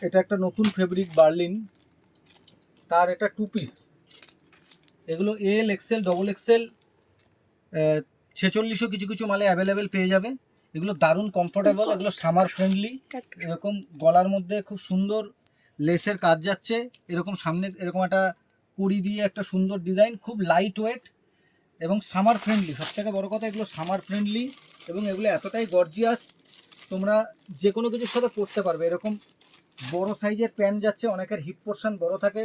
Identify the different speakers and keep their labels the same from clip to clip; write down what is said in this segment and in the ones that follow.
Speaker 1: এটা একটা নতুন ফেব্রিক বার্লিন, তার এটা 2 পিস। এগুলো এল এক্সেল ডবল এক্সেল 46ও কিছু কিছু মালে অ্যাভেলেবেল পেয়ে যাবে। এগুলো দারুণ কমফোর্টেবল, এগুলো সামার ফ্রেন্ডলি। এরকম গলার মধ্যে খুব সুন্দর লেসের কাজ যাচ্ছে, এরকম সামনে এরকম একটা কুড়ি দিয়ে একটা সুন্দর ডিজাইন, খুব লাইট ওয়েট এবং সামার ফ্রেন্ডলি। সবথেকে বড় কথা এগুলো সামার ফ্রেন্ডলি এবং এগুলো এতটাই গর্জিয়াস, তোমরা যে কোনো কিছুর সাথে পরতে পারবে। এরকম বড় সাইজের প্যান্ট যাচ্ছে, অনেকের হিপ পোর্শন বড় থাকে,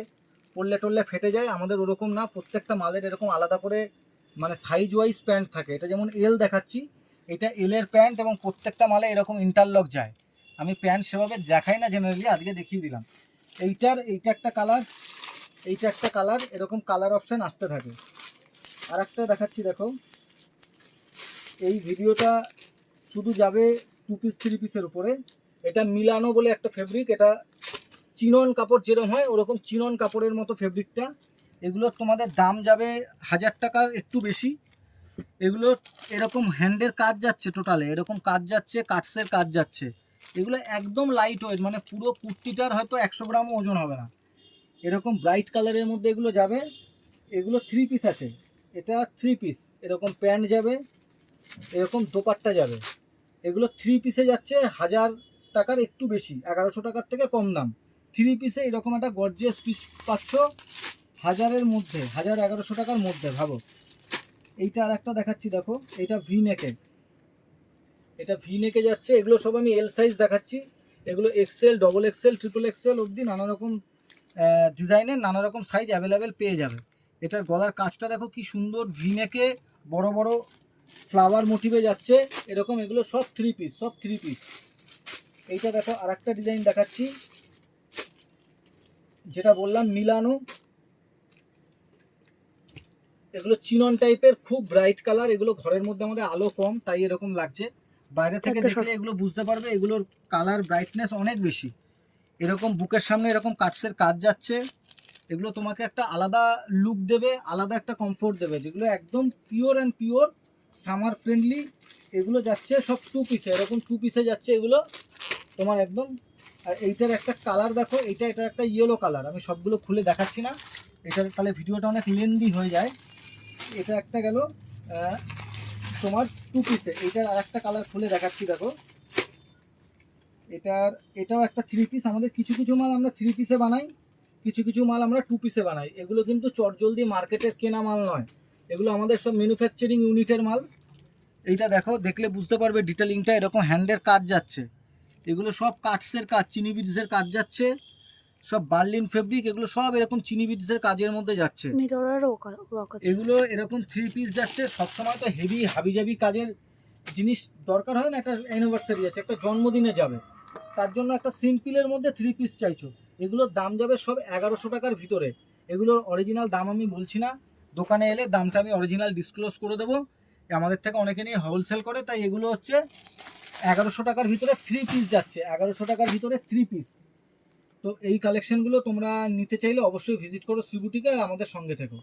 Speaker 1: পরলে টরলে ফেটে যায়। আমাদের ওরকম না, প্রত্যেকটা মালের এরকম আলাদা করে মানে সাইজ ওয়াইজ প্যান্ট থাকে। এটা যেমন এল দেখাচ্ছি, এটা এলের প্যান্ট এবং প্রত্যেকটা মালে এরকম ইন্টারলক যায়। আমি প্যান্ট সেভাবে দেখাই না জেনারেলি, আজকে দেখিয়ে দিলাম। এইটা একটা কালার, এইটা একটা কালার, এরকম কালার অপশান আসতে থাকে। আর একটা দেখাচ্ছি, দেখো এই ভিডিওটা শুধু যাবে 2 পিস 3 পিসের উপরে। এটা মিলানো বলে একটা ফেব্রিক, এটা চিনন কাপড় যেরকম হয় ওরকম চিনন কাপড়ের মতো ফেব্রিকটা। এগুলো তোমাদের দাম যাবে 1000 টাকার একটু বেশি। এগুলো এরকম হ্যান্ডের কাজ যাচ্ছে, টোটালে এরকম কাজ যাচ্ছে, কাটসের কাজ যাচ্ছে। এগুলো একদম লাইট ওয়েট, মানে পুরো কুর্তিটার হয়তো 100 গ্রামও ওজন হবে না। এরকম ব্রাইট কালারের মধ্যে এগুলো যাবে। এগুলো 3 পিস আছে, এটা 3 পিস। এরকম প্যান্ট যাবে, এরকম দোপাট্টা যাবে। এগুলো 3 পিসে যাচ্ছে 1000 টাকার একটু বেশি, 1100 টাকার থেকে কম দাম। 3 পিসে এরকম একটা গর্জিয়াস পিস পাচ্ছ 1000-এর মধ্যে, 1100 টাকার মধ্যে। ভাবো। এইটা আর একটা দেখাচ্ছি, দেখো এটা ভি নেকে, এটা ভি নেকে যাচ্ছে। এগুলো সব আমি এল সাইজ দেখাচ্ছি। এগুলো XL double XL triple Excel অবধি নানা রকম ডিজাইনের নানা রকম সাইজ অ্যাভেলেবেল পেয়ে যাবে। এটার গলার কাজটা দেখো কি সুন্দর, ভি নেকে বড় বড় ফ্লাওয়ার মোটিভে যাচ্ছে এরকম। এগুলো সব 3 পিস, সব 3 পিস। এইটা দেখো আর একটা ডিজাইন দেখাচ্ছি, যেটা বললাম মিলানো। এগুলো চিনন টাইপের, খুব ব্রাইট কালার। এগুলো ঘরের মধ্যে আমাদের আলো কম, তাই এরকম লাগছে। বাইরে থেকে দেখলে এগুলো বুঝতে পারবে এগুলোর কালার ব্রাইটনেস অনেক বেশি। এরকম বুকের সামনে এরকম কাটসের কাজ যাচ্ছে। এগুলো তোমাকে একটা আলাদা লুক দেবে, আলাদা একটা কমফোর্ট দেবে, যেগুলো একদম pure and pure summer friendly. এগুলো যাচ্ছে সব 2 পিসে, এরকম 2 পিসে যাচ্ছে এগুলো তোমার একদম। আর এইটার একটা কালার দেখো, এটা একটা ইয়েলো কালার। আমি সবগুলো খুলে দেখাচ্ছি না, এটার তাহলে ভিডিওটা অনেক লেন্দি হয়ে যায়। এটা একটা গেল তোমার 2 পিসে। এইটার আর একটা কালার খুলে দেখাচ্ছি, দেখো এটাও একটা 3 পিস। আমাদের কিছু কিছু মাল আমরা 3 পিসে বানাই, কিছু কিছু মাল আমরা 2 পিসে বানাই। এগুলো কিন্তু চটজলদি মার্কেটের কেনা মাল নয়, এগুলো আমাদের সব ম্যানুফ্যাকচারিং ইউনিটের মাল। এইটা দেখো, দেখলে বুঝতে পারবে ডিটেলিংটা, এরকম হ্যান্ডের কাজ যাচ্ছে। এগুলো সব কাটসের কাজ, চিনি বিডসের কাজ যাচ্ছে, সব বার্লিন ফেব্রিক। এগুলো সব এরকম চিনি বিডসের কাজের মধ্যে যাচ্ছে। এগুলো এরকম 3 পিস যাচ্ছে। সবসময় তো হেভি হাবিজাবি কাজের জিনিস দরকার হয় না, একটা অ্যানিভার্সারি আছে, একটা জন্মদিনে যাবে, তার জন্য একটা সিম্পলের মধ্যে 3 পিস চাইছো। এগুলোর দাম যাবে সব 1100 টাকার ভিতরে। এগুলোর অরিজিনাল দাম আমি বলছি না, দোকানে এলে দামটা আমি অরিজিনাল ডিসক্লোজ করে দেবো। আমাদের থেকে অনেকে নিয়ে হোলসেল করে, তাই এগুলো হচ্ছে 1100 টাকার ভিতরে 3 পিস যাচ্ছে, 1100 টাকার ভিতরে 3 পিস। তো এই কালেকশনগুলো তোমরা নিতে চাইলে অবশ্যই ভিজিট করো শ্রী বুটিকে, আর আমাদের সঙ্গে থেকো।